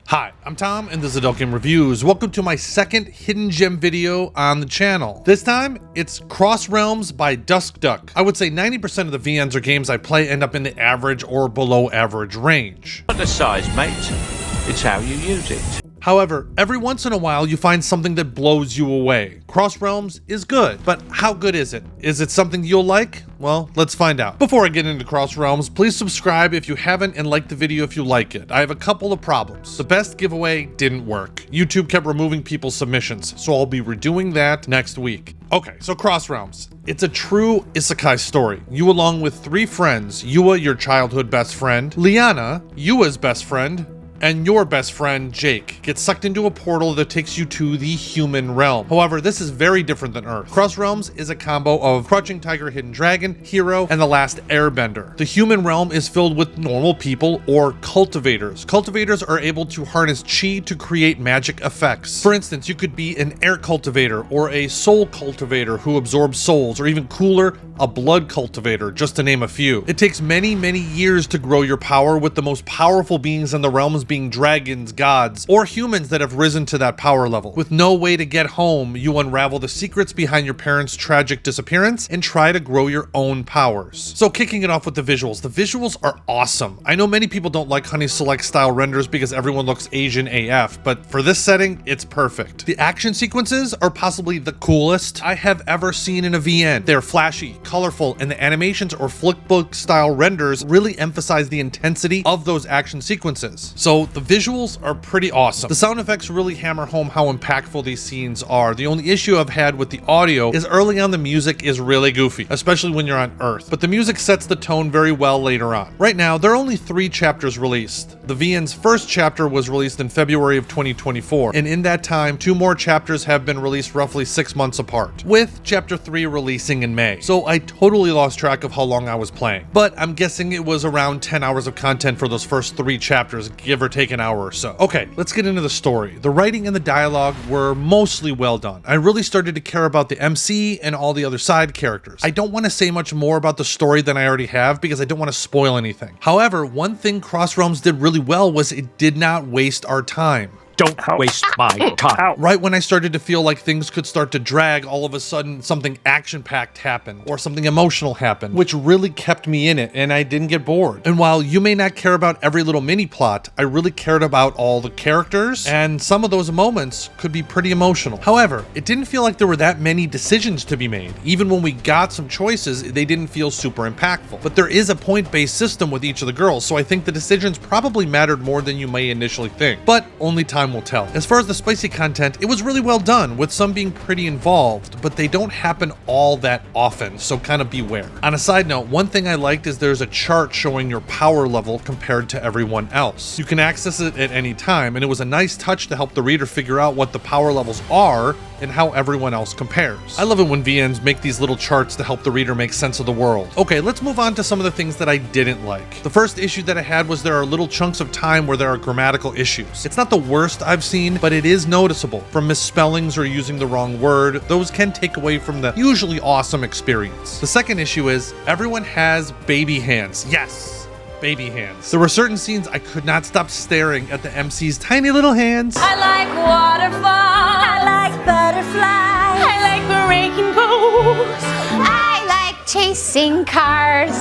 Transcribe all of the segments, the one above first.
Hi, I'm Tom and this is Adult Game Reviews. Welcome to my second hidden gem video on the channel. This time, it's Cross Realms by Dusk Duct. I would say 90% of the VNs or games I play end up in the average or below average range. Not the size, mate. It's how you use it. However, every once in a while you find something that blows you away. Cross Realms is good, but how good is it? Is it something you'll like? Well, let's find out. Before I get into Cross Realms, please subscribe if you haven't and like the video if you like it. I have a couple of problems. The best giveaway didn't work. YouTube kept removing people's submissions, so I'll be redoing that next week. Okay, so Cross Realms. It's a true isekai story. You along with three friends, Yua, your childhood best friend, Liana, Yua's best friend, and your best friend, Jake, gets sucked into a portal that takes you to the human realm. However, this is very different than Earth. Cross Realms is a combo of Crouching Tiger, Hidden Dragon, Hero, and The Last Airbender. The human realm is filled with normal people or cultivators. Cultivators are able to harness chi to create magic effects. For instance, you could be an air cultivator or a soul cultivator who absorbs souls, or even cooler, a blood cultivator, just to name a few. It takes many years to grow your power, with the most powerful beings in the realms being dragons, gods, or humans that have risen to that power level. With no way to get home, you unravel the secrets behind your parents' tragic disappearance and try to grow your own powers. So kicking it off with the visuals are awesome. I know many people don't like Honey Select style renders because everyone looks Asian AF, but for this setting, it's perfect. The action sequences are possibly the coolest I have ever seen in a VN. They're flashy, colorful, and the animations or flickbook style renders really emphasize the intensity of those action sequences. So the visuals are pretty awesome. The sound effects really hammer home how impactful these scenes are. The only issue I've had with the audio is early on the music is really goofy, especially when you're on Earth, but the music sets the tone very well later on. Right now, there are only 3 chapters released. The VN's first chapter was released in February of 2024, and in that time, 2 more chapters have been released roughly 6 months apart, with chapter 3 releasing in May. So I totally lost track of how long I was playing, but I'm guessing it was around 10 hours of content for those first 3 chapters, give or take an hour or so. Okay, let's get into the story. The writing and the dialogue were mostly well done. I really started to care about the MC and all the other side characters. I don't want to say much more about the story than I already have because I don't want to spoil anything. However, one thing Cross Realms did really well was it did not waste our time. Don't waste my time. Right when I started to feel like things could start to drag, all of a sudden something action-packed happened or something emotional happened, which really kept me in it and I didn't get bored. And while you may not care about every little mini plot, I really cared about all the characters, and some of those moments could be pretty emotional. However, it didn't feel like there were that many decisions to be made. Even when we got some choices, they didn't feel super impactful. But there is a point-based system with each of the girls, so I think the decisions probably mattered more than you may initially think. But only time will tell. As far as the spicy content, it was really well done, with some being pretty involved, but they don't happen all that often, so kind of beware. On a side note, one thing I liked is there's a chart showing your power level compared to everyone else. You can access it at any time, and it was a nice touch to help the reader figure out what the power levels are and how everyone else compares. I love it when VNs make these little charts to help the reader make sense of the world. Okay, let's move on to some of the things that I didn't like. The first issue that I had was there are little chunks of time where there are grammatical issues. It's not the worst I've seen, but it is noticeable. From misspellings or using the wrong word, those can take away from the usually awesome experience. The second issue is everyone has baby hands. Yes! Baby hands. There were certain scenes I could not stop staring at the MC's tiny little hands. I like waterfalls. I like butterflies. I like rainbows. I like chasing cars.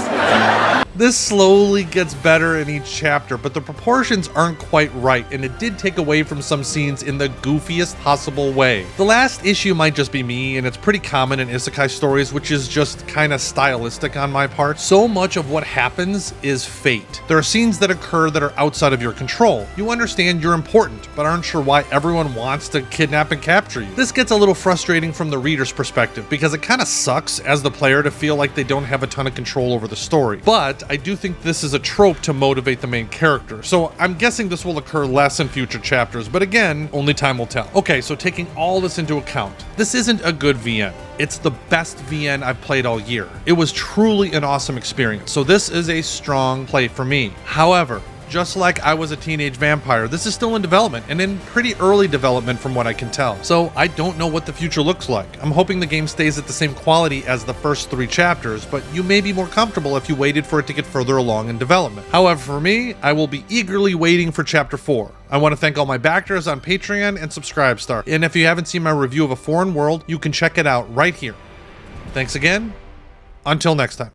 This slowly gets better in each chapter, but the proportions aren't quite right, and it did take away from some scenes in the goofiest possible way. The last issue might just be me, and it's pretty common in isekai stories, which is just kinda stylistic on my part. So much of what happens is fate. There are scenes that occur that are outside of your control. You understand you're important, but aren't sure why everyone wants to kidnap and capture you. This gets a little frustrating from the reader's perspective, because it kinda sucks as the player to feel like they don't have a ton of control over the story. But I do think this is a trope to motivate the main character, so I'm guessing this will occur less in future chapters, but again, only time will tell. Okay, so taking all this into account, this isn't a good VN. It's the best VN I've played all year. It was truly an awesome experience, so this is a strong play for me. However, Just like I Was a Teenage Vampire, this is still in development, and in pretty early development from what I can tell. So I don't know what the future looks like. I'm hoping the game stays at the same quality as the first 3 chapters, but you may be more comfortable if you waited for it to get further along in development. However, for me, I will be eagerly waiting for Chapter 4. I want to thank all my backers on Patreon and Subscribestar, and if you haven't seen my review of A Foreign World, you can check it out right here. Thanks again. Until next time.